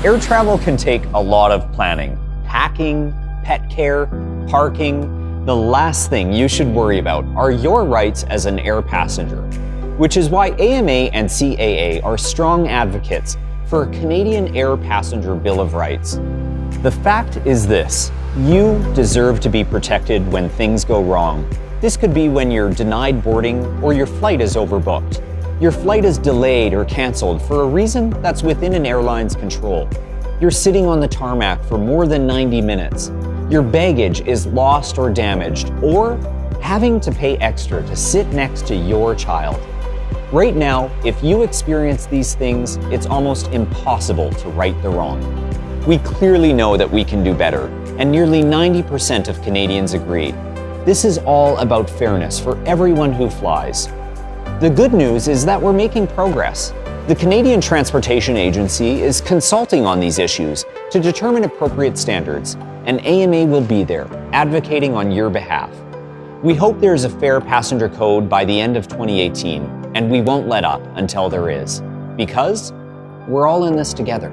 Air travel can take a lot of planning. Packing, pet care, parking. The last thing you should worry about are your rights as an air passenger, which is why AMA and CAA are strong advocates for a Canadian Air Passenger Bill of Rights. The fact is this: you deserve to be protected when things go wrong. This could be when you're denied boarding or your flight is overbooked. Your flight is delayed or canceled for a reason that's within an airline's control. You're sitting on the tarmac for more than 90 minutes. Your baggage is lost or damaged, or having to pay extra to sit next to your child. Right now, if you experience these things, it's almost impossible to right the wrong. We clearly know that we can do better, and nearly 90% of Canadians agree. This is all about fairness for everyone who flies. The good news is that we're making progress. The Canadian Transportation Agency is consulting on these issues to determine appropriate standards, and AMA will be there, advocating on your behalf. We hope there's a fair passenger code by the end of 2018, and we won't let up until there is, because we're all in this together.